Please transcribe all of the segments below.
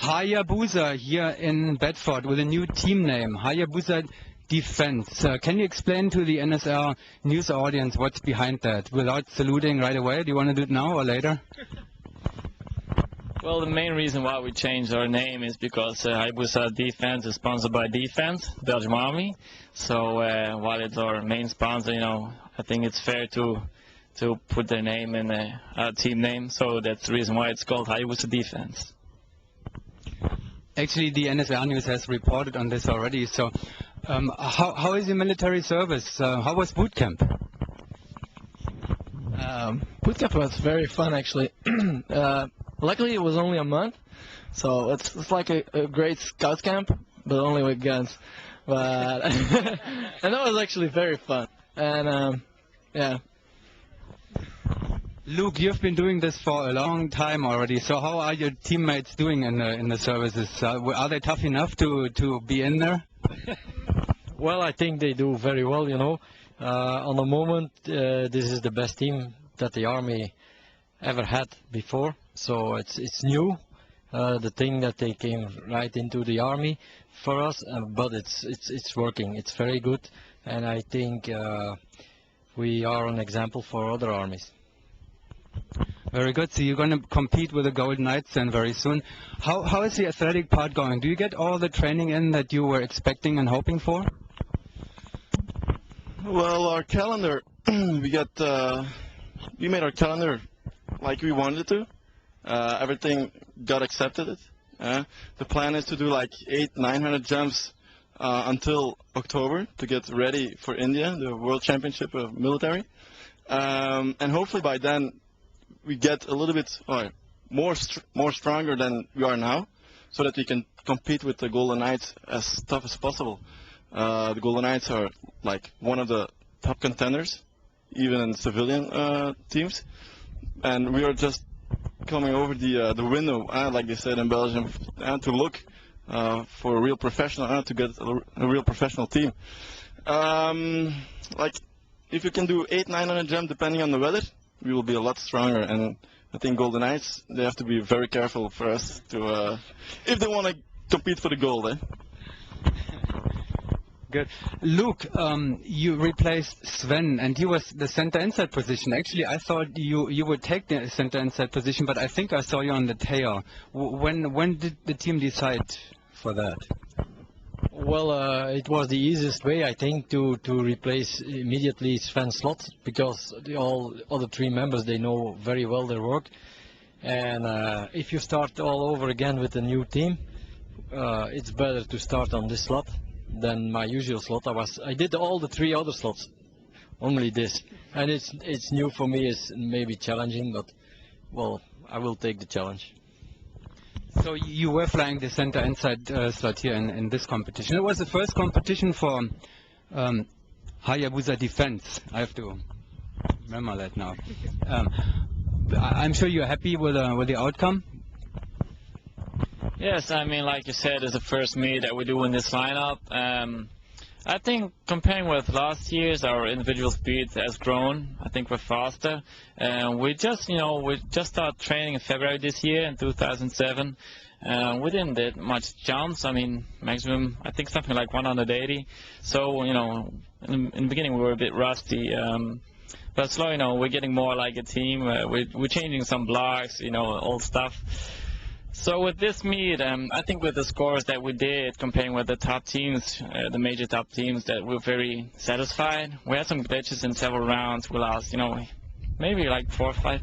Hayabusa here in Bedford with a new team name, Hayabusa Defense. Can you explain to the NSR news audience what's behind that without saluting right away? Do you want to do it now or later? Well, the main reason why we changed our name is because Hayabusa Defense is sponsored by Defense, Belgian Army. So while it's our main sponsor, I think it's fair to put their name in our team name. So that's the reason why it's called Hayabusa Defense. Actually, the NSR News has reported on this already. So how is your military service? How was boot camp? Boot camp was very fun, actually. Luckily, it was only a month, so it's like a great scout camp, but only with guns. But and that was actually very fun. And yeah. Luke, you've been doing this for a long time already. So how are your teammates doing in the services? Are they tough enough to be in there? Well, I think they do very well. On the moment, this is the best team that the Army ever had before. So it's new, the thing that they came right into the Army for us, but it's working. It's very good, and I think we are an example for other armies. Very good. So you're going to compete with the Golden Knights then very soon. How is the athletic part going? Do you get all the training in that you were expecting and hoping for? Well, our calendar, we made our calendar like we wanted to. Everything got accepted. The plan is to do like 800-900 jumps until October to get ready for India, the World Championship of Military. And hopefully by then we get a little bit more stronger than we are now, so that we can compete with the Golden Knights as tough as possible. The Golden Knights are like one of the top contenders, even in civilian teams, and we are just coming over the window, like they said in Belgium, to look for a real professional, to get a real professional team. Like if you can do 800-900 jump depending on the weather, we will be a lot stronger. And I think Golden Knights, they have to be very careful for us to, if they want to compete for the gold. Good. Luke, you replaced Sven, and he was the center inside position. Actually, I thought you would take the center inside position, but I think I saw you on the tail. When did the team decide for that? Well, it was the easiest way, I think, to replace immediately Sven's slot, because all other three members, they know very well their work. And if you start all over again with a new team, it's better to start on this slot than my usual slot. I did all the three other slots, only this, and it's new for me. It's maybe challenging, but well, I will take the challenge. So you were flying the center inside slot here in this competition. It was the first competition for Hayabusa Defense. I have to remember that now. I'm sure you're happy with the outcome. Yes, I mean, like you said, it's the first meet that we do in this lineup. I think comparing with last year's, our individual speed has grown. I think we're faster. We just started training in February this year, in 2007. We didn't do much jumps. I mean, maximum, I think something like 180. So, in the beginning we were a bit rusty. But slowly, we're getting more like a team. We're changing some blocks, old stuff. So with this meet, I think with the scores that we did, comparing with the top teams, the major top teams, that we're very satisfied. We had some glitches in several rounds. We lost, maybe like 4 or 5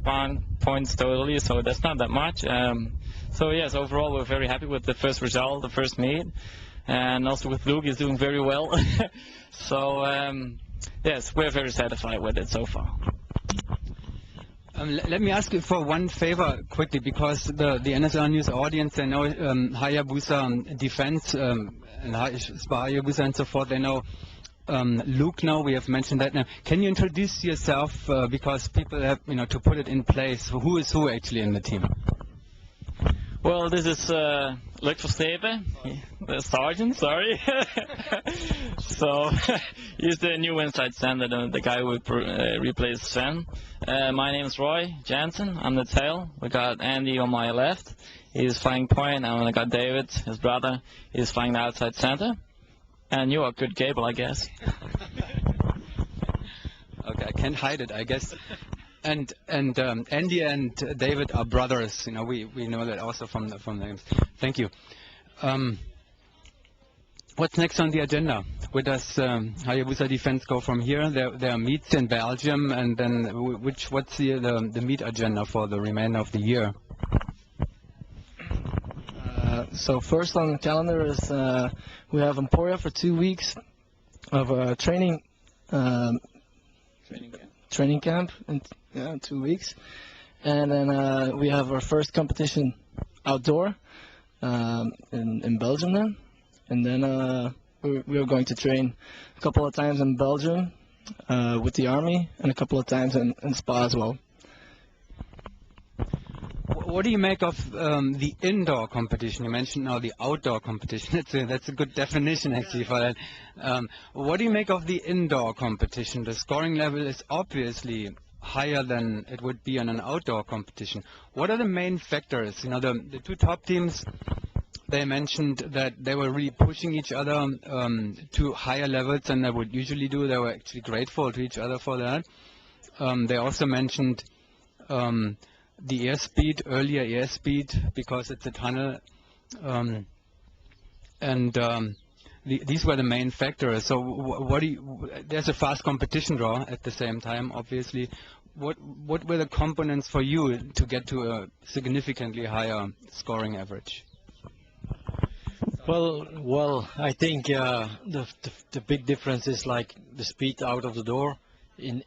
points totally, so that's not that much. So yes, overall we're very happy with the first result, the first meet. And also with Luke, he's doing very well. So yes, we're very satisfied with it so far. Let me ask you for one favor quickly, because the NSR News audience, they know Hayabusa Defense and Hayabusa and so forth. They know Luke now. We have mentioned that now. Can you introduce yourself, because people have to put it in place. Who is who actually in the team? Well, this is Luc Verstepen, the sergeant, sorry. So, he's the new inside center, the guy who replaced Sven. My name is Roy Jansen, I'm the tail. We got Andy on my left, he's flying point, and I got David, his brother, he's flying the outside center. And you are good cable, I guess. Okay, I can't hide it, I guess. And Andy and David are brothers. You know, we know that also from the names. Thank you. What's next on the agenda? Where does Hayabusa Defense go from here? There are meets in Belgium, and then what's the meet agenda for the remainder of the year? So first on the calendar is we have Emporia for 2 weeks of training. Training camp in 2 weeks, and then we have our first competition outdoor in Belgium then, and then we are going to train a couple of times in Belgium with the Army and a couple of times in Spa as well. What do you make of the indoor competition? You mentioned now the outdoor competition. That's a good definition actually for that. What do you make of the indoor competition? The scoring level is obviously higher than it would be on an outdoor competition. What are the main factors? You know, the two top teams, they mentioned that they were really pushing each other to higher levels than they would usually do. They were actually grateful to each other for that. They also mentioned the airspeed, earlier airspeed, because it's a tunnel, these were the main factors. So there's a fast competition draw at the same time, obviously. What were the components for you to get to a significantly higher scoring average? Well, I think the big difference is like the speed out of the door in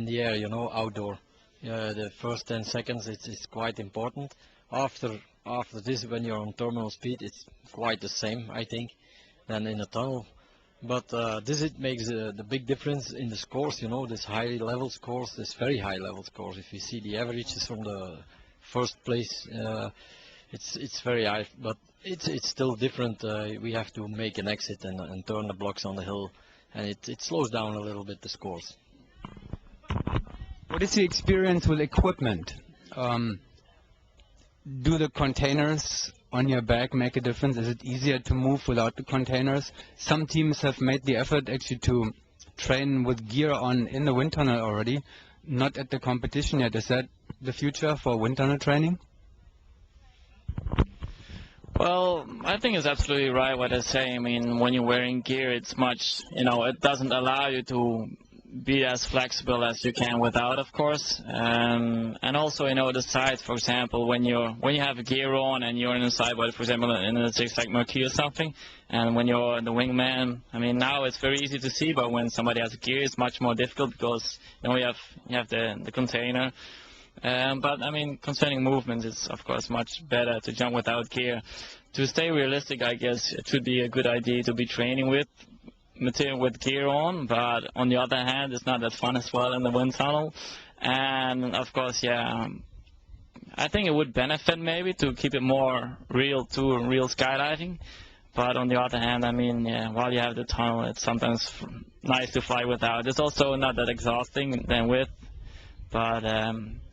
the air, you know, outdoor. The first 10 seconds it's quite important. After this, when you're on terminal speed, it's quite the same, I think, than in a tunnel. But it makes the big difference in the scores, you know, this high level scores, this very high level scores. If you see the averages from the first place, it's very high, but it's still different. We have to make an exit and turn the blocks on the hill, and it slows down a little bit the scores. What is the experience with equipment? Do the containers on your back make a difference? Is it easier to move without the containers? Some teams have made the effort actually to train with gear on in the wind tunnel already, not at the competition yet. Is that the future for wind tunnel training? Well, I think it's absolutely right what I say. I mean, when you're wearing gear, it's much, you know, it doesn't allow you to be as flexible as you can without, of course. And also, you know, the sides, for example, when you have gear on and you're in a side, for example, in a zigzag marquee or something, and when you're the wingman, I mean, now it's very easy to see, but when somebody has gear, it's much more difficult because, you know, you have the container. But I mean, concerning movements, it's of course much better to jump without gear. To stay realistic, I guess it would be a good idea to be training with material with gear on, but on the other hand, it's not that fun as well in the wind tunnel. And of course, yeah, I think it would benefit maybe to keep it more real to real skydiving. But on the other hand, I mean, yeah, while you have the tunnel, it's sometimes nice to fly without. It's also not that exhausting than with. But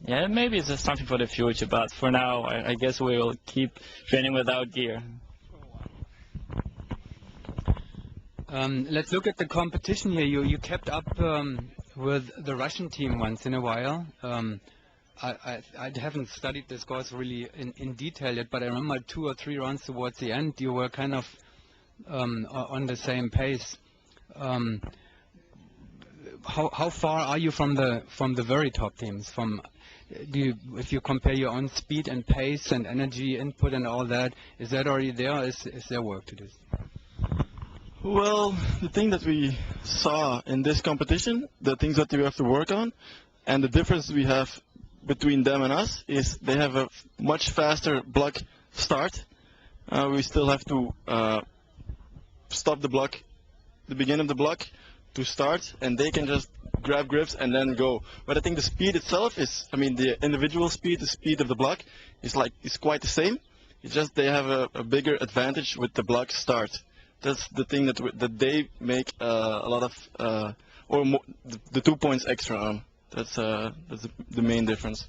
yeah, maybe it's just something for the future. But for now, I guess we will keep training without gear. Let's look at the competition here. You kept up with the Russian team once in a while. I haven't studied the scores really in detail yet, but I remember 2 or 3 rounds towards the end, you were kind of on the same pace. How far are you from the very top teams? If you compare your own speed and pace and energy input and all that, is that already there, or is there work to do? Well, the thing that we saw in this competition, the things that we have to work on, and the difference we have between them and us is they have a much faster block start. We still have to stop the block, the beginning of the block, to start, and they can just grab grips and then go. But I think the speed itself is, I mean, the individual speed, the speed of the block is quite the same. It's just they have a bigger advantage with the block start. That's the thing that they make a lot of or more, the 2 points extra on. That's the main difference.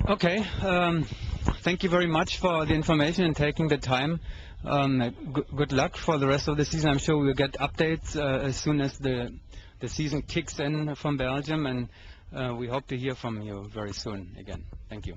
Okay. Thank you very much for the information and taking the time. Good luck for the rest of the season. I'm sure we'll get updates as soon as the season kicks in from Belgium, and we hope to hear from you very soon again. Thank you.